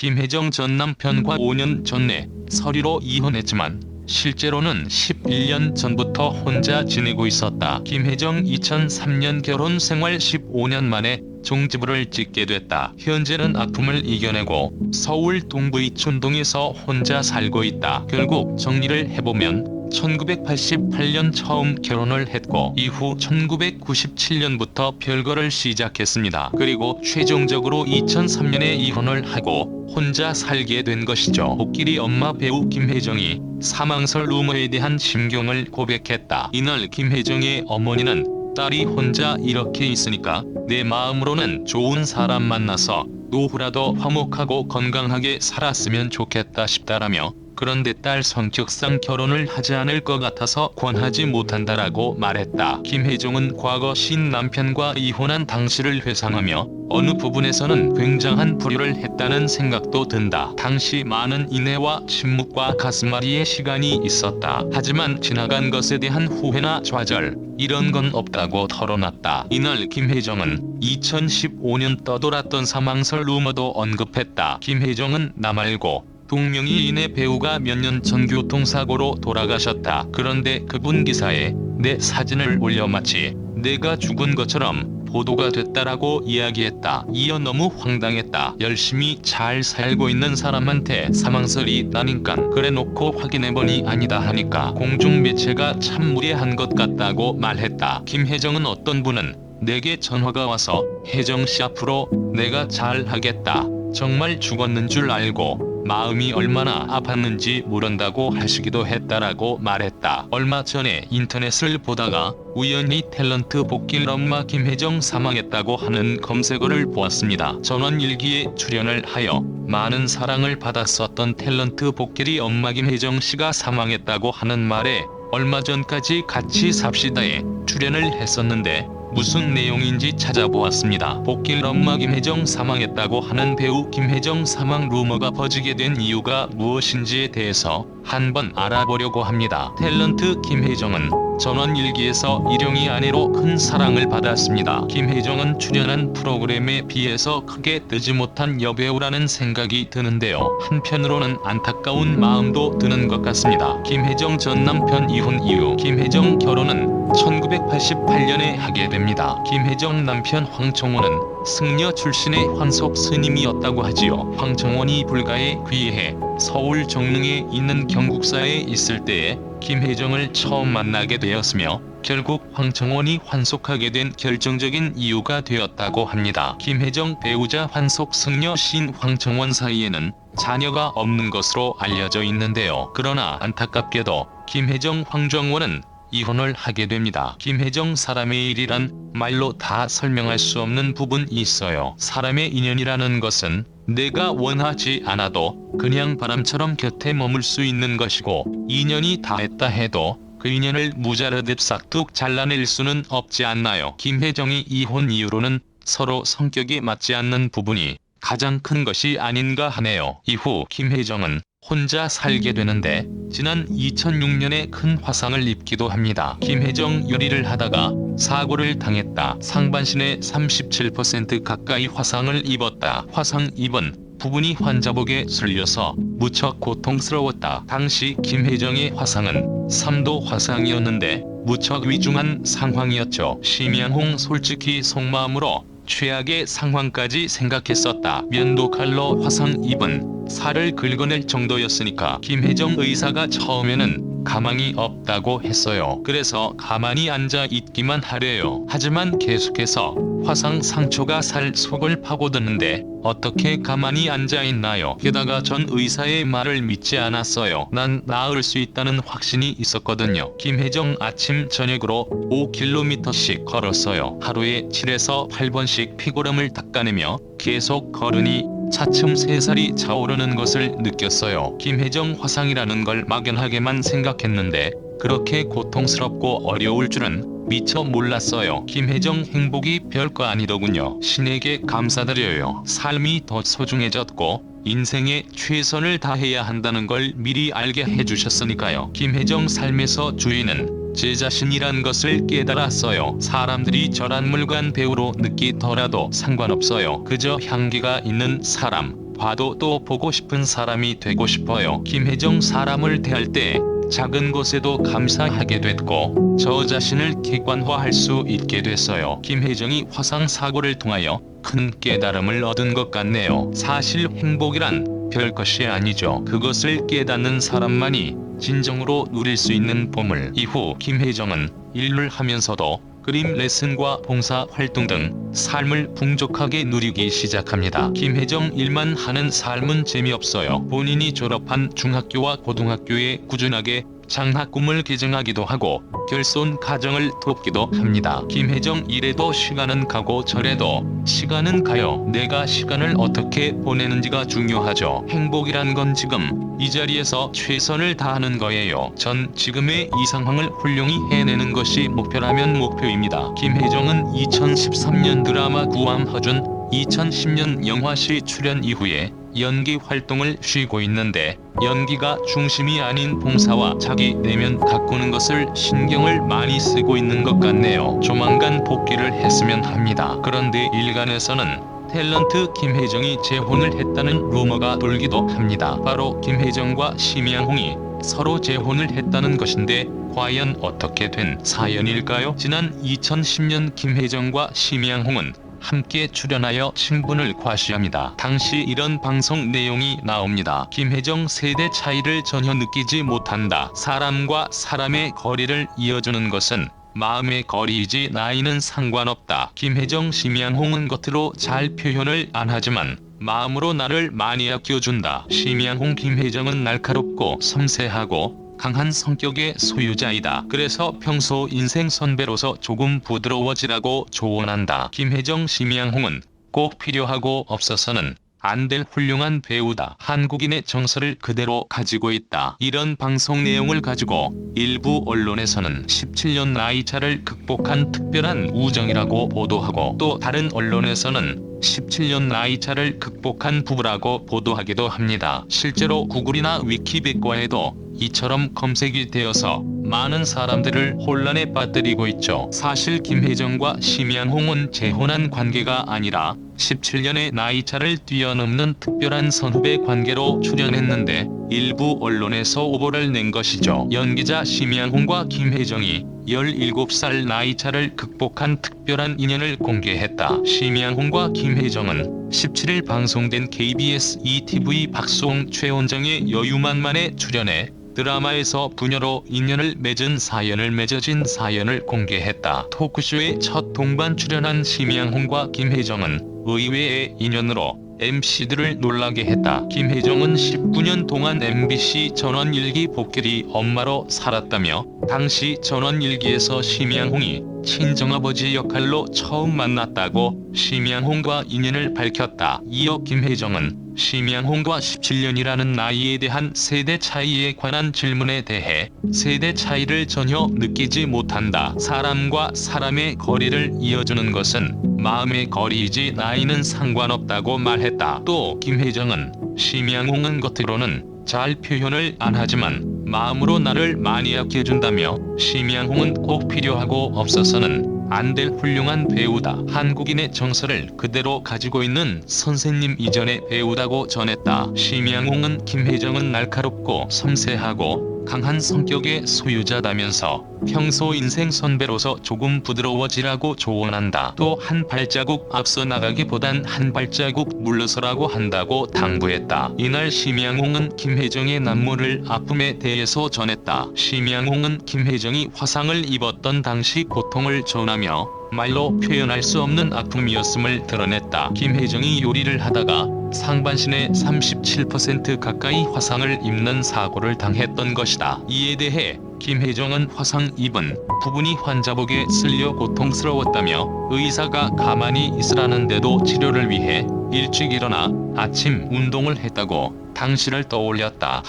김혜정 전 남편과 5년 전에 서류로 이혼했지만 실제로는 11년 전부터 혼자 지내고 있었다. 김혜정 2003년 결혼 생활 15년 만에 종지부를 찍게 됐다. 현재는 아픔을 이겨내고 서울 동부 이촌동에서 혼자 살고 있다. 결국 정리를 해보면 1988년 처음 결혼을 했고 이후 1997년부터 별거를 시작했습니다. 그리고 최종적으로 2003년에 이혼을 하고 혼자 살게 된 것이죠. 복길이 엄마 배우 김혜정이 사망설 루머에 대한 심경을 고백했다. 이날 김혜정의 어머니는 딸이 혼자 이렇게 있으니까 내 마음으로는 좋은 사람 만나서 노후라도 화목하고 건강하게 살았으면 좋겠다 싶다라며, 그런데 딸 성격상 결혼을 하지 않을 것 같아서 권하지 못한다라고 말했다. 김혜정은 과거 신 남편과 이혼한 당시를 회상하며 어느 부분에서는 굉장한 불효를 했다는 생각도 든다. 당시 많은 인내와 침묵과 가슴앓이의 시간이 있었다. 하지만 지나간 것에 대한 후회나 좌절, 이런 건 없다고 털어놨다. 이날 김혜정은 2015년 떠돌았던 사망설 루머도 언급했다. 김혜정은 나 말고 동명이인의 배우가 몇 년 전 교통사고로 돌아가셨다. 그런데 그분 기사에 내 사진을 올려 마치 내가 죽은 것처럼 보도가 됐다라고 이야기했다. 이어 너무 황당했다. 열심히 잘 살고 있는 사람한테 사망설이 나니깐 그래놓고 확인해보니 아니다 하니까 공중 매체가 참 무례한 것 같다고 말했다. 김혜정은 어떤 분은 내게 전화가 와서 혜정씨 앞으로 내가 잘하겠다, 정말 죽었는 줄 알고 마음이 얼마나 아팠는지 모른다고 하시기도 했다라고 말했다. 얼마 전에 인터넷을 보다가 우연히 탤런트 복길 엄마 김혜정 사망했다고 하는 검색어를 보았습니다. 전원일기에 출연을 하여 많은 사랑을 받았었던 탤런트 복길이 엄마 김혜정 씨가 사망했다고 하는 말에 얼마 전까지 같이 삽시다에 출연을 했었는데 무슨 내용인지 찾아보았습니다. 복길 엄마 김혜정 사망했다고 하는 배우 김혜정 사망 루머가 퍼지게 된 이유가 무엇인지에 대해서 한번 알아보려고 합니다. 탤런트 김혜정은 전원일기에서 일용이 아내로 큰 사랑을 받았습니다. 김혜정은 출연한 프로그램에 비해서 크게 뜨지 못한 여배우라는 생각이 드는데요. 한편으로는 안타까운 마음도 드는 것 같습니다. 김혜정 전 남편 이혼 이후 김혜정 결혼은 1988년에 하게 됩니다. 김혜정 남편 황청원은 승려 출신의 환속 스님이었다고 하지요. 황청원이 불가에 귀해 서울 정릉에 있는 경국사에 있을 때에 김혜정을 처음 만나게 되었으며 결국 황청원이 환속하게 된 결정적인 이유가 되었다고 합니다. 김혜정 배우자 환속 승려 신 황청원 사이에는 자녀가 없는 것으로 알려져 있는데요. 그러나 안타깝게도 김혜정 황정원은 이혼을 하게 됩니다. 김혜정 사람의 일이란 말로 다 설명할 수 없는 부분이 있어요. 사람의 인연이라는 것은 내가 원하지 않아도 그냥 바람처럼 곁에 머물 수 있는 것이고, 인연이 닿았다 해도 그 인연을 무자르듯 싹둑 잘라낼 수는 없지 않나요? 김혜정이 이혼 이유로는 서로 성격이 맞지 않는 부분이 가장 큰 것이 아닌가 하네요. 이후 김혜정은 혼자 살게 되는데 지난 2006년에 큰 화상을 입기도 합니다. 김혜정 요리를 하다가 사고를 당했다. 상반신의 37% 가까이 화상을 입었다. 화상 입은 부분이 환자복에 쓸려서 무척 고통스러웠다. 당시 김혜정의 화상은 3도 화상이었는데 무척 위중한 상황이었죠. 심양홍 솔직히 속마음으로 최악의 상황까지 생각했었다. 면도 칼로 화상 입은 살을 긁어낼 정도였으니까 김혜정 의사가 처음에는 가망이 없다고 했어요. 그래서 가만히 앉아 있기만 하래요. 하지만 계속해서 화상 상처가 살 속을 파고드는데 어떻게 가만히 앉아 있나요? 게다가 전 의사의 말을 믿지 않았어요. 난 나을 수 있다는 확신이 있었거든요. 김혜정 아침 저녁으로 5km씩 걸었어요. 하루에 7에서 8번씩 피고름을 닦아내며 계속 걸으니 차츰 새살이 차오르는 것을 느꼈어요. 김혜정 화상이라는 걸 막연하게만 생각했는데 그렇게 고통스럽고 어려울 줄은 미처 몰랐어요. 김혜정 행복이 별거 아니더군요. 신에게 감사드려요. 삶이 더 소중해졌고 인생에 최선을 다해야 한다는 걸 미리 알게 해주셨으니까요. 김혜정 삶에서 주인은 제 자신이란 것을 깨달았어요. 사람들이 저란 물관 배우로 느끼더라도 상관없어요. 그저 향기가 있는 사람, 봐도 또 보고 싶은 사람이 되고 싶어요. 김혜정 사람을 대할 때 작은 것에도 감사하게 됐고 저 자신을 객관화할 수 있게 됐어요. 김혜정이 화상 사고를 통하여 큰 깨달음을 얻은 것 같네요. 사실 행복이란 별것이 아니죠. 그것을 깨닫는 사람만이 진정으로 누릴 수 있는 보물. 이후 김혜정은 일을 하면서도 그림 레슨과 봉사 활동 등 삶을 풍족하게 누리기 시작합니다. 김혜정 일만 하는 삶은 재미없어요. 본인이 졸업한 중학교와 고등학교에 꾸준하게 장학금을 개정하기도 하고 결손 가정을 돕기도 합니다. 김혜정 일에도 시간은 가고 절에도 시간은 가요. 내가 시간을 어떻게 보내는지가 중요하죠. 행복이란 건 지금 이 자리에서 최선을 다하는 거예요. 전 지금의 이 상황을 훌륭히 해내는 것이 목표라면 목표입니다. 김혜정은 2013년 드라마 구암 허준, 2010년 영화시 출연 이후에 연기 활동을 쉬고 있는데 연기가 중심이 아닌 봉사와 자기 내면 가꾸는 것을 신경을 많이 쓰고 있는 것 같네요. 조만간 복귀를 했으면 합니다. 그런데 일간에서는 탤런트 김혜정이 재혼을 했다는 루머가 돌기도 합니다. 바로 김혜정과 심양홍이 서로 재혼을 했다는 것인데 과연 어떻게 된 사연일까요? 지난 2010년 김혜정과 심양홍은 함께 출연하여 친분을 과시합니다. 당시 이런 방송 내용이 나옵니다. 김혜정 세대 차이를 전혀 느끼지 못한다. 사람과 사람의 거리를 이어주는 것은 마음의 거리이지 나이는 상관없다. 김혜정 심양홍은 겉으로 잘 표현을 안 하지만 마음으로 나를 많이 아껴준다. 심양홍 김혜정은 날카롭고 섬세하고 강한 성격의 소유자이다. 그래서 평소 인생 선배로서 조금 부드러워지라고 조언한다. 김혜정 심양홍은 꼭 필요하고 없어서는 안 될 훌륭한 배우다. 한국인의 정서를 그대로 가지고 있다. 이런 방송 내용을 가지고 일부 언론에서는 17년 나이차를 극복한 특별한 우정이라고 보도하고 또 다른 언론에서는 17년 나이차를 극복한 부부라고 보도하기도 합니다. 실제로 구글이나 위키백과에도 이처럼 검색이 되어서 많은 사람들을 혼란에 빠뜨리고 있죠. 사실 김혜정과 심양홍은 재혼한 관계가 아니라 17년의 나이차를 뛰어넘는 특별한 선후배 관계로 출연했는데 일부 언론에서 오보를 낸 것이죠. 연기자 심양홍과 김혜정이 17살 나이차를 극복한 특별한 인연을 공개했다. 심양홍과 김혜정은 17일 방송된 KBS ETV 박수홍 최원정의 여유만만에 출연해 드라마에서 부녀로 인연을 맺은 사연을 맺어진 사연을 공개했다. 토크쇼에 첫 동반 출연한 심양홍과 김혜정은 의외의 인연으로 MC들을 놀라게 했다. 김혜정은 19년 동안 MBC 전원일기 복귀리 엄마로 살았다며 당시 전원일기에서 심양홍이 친정아버지 역할로 처음 만났다고 심양홍과 인연을 밝혔다. 이어 김혜정은 심양홍과 17년이라는 나이에 대한 세대 차이에 관한 질문에 대해 세대 차이를 전혀 느끼지 못한다. 사람과 사람의 거리를 이어주는 것은 마음의 거리이지 나이는 상관없다고 말했다. 또 김혜정은 심양홍은 겉으로는 잘 표현을 안 하지만 마음으로 나를 많이 아껴준다며 심양홍은 꼭 필요하고 없어서는 안 될 훌륭한 배우다. 한국인의 정서를 그대로 가지고 있는 선생님 이전의 배우다고 전했다. 심양홍은 김혜정은 날카롭고 섬세하고 강한 성격의 소유자다면서 평소 인생 선배로서 조금 부드러워지라고 조언한다. 또 한 발자국 앞서 나가기보단 한 발자국 물러서라고 한다고 당부했다. 이날 심양홍은 김혜정의 남모를 아픔에 대해서 전했다. 심양홍은 김혜정이 화상을 입었던 당시 고통을 전하며 말로 표현할 수 없는 아픔이었음을 드러냈다. 김혜정이 요리를 하다가 상반신의 37% 가까이 화상을 입는 사고를 당했던 것이다. 이에 대해 김혜정은 화상 입은 부분이 환자복에 쓸려 고통스러웠다며 의사가 가만히 있으라는데도 치료를 위해 일찍 일어나 아침 운동을 했다고 당시를 떠올렸다.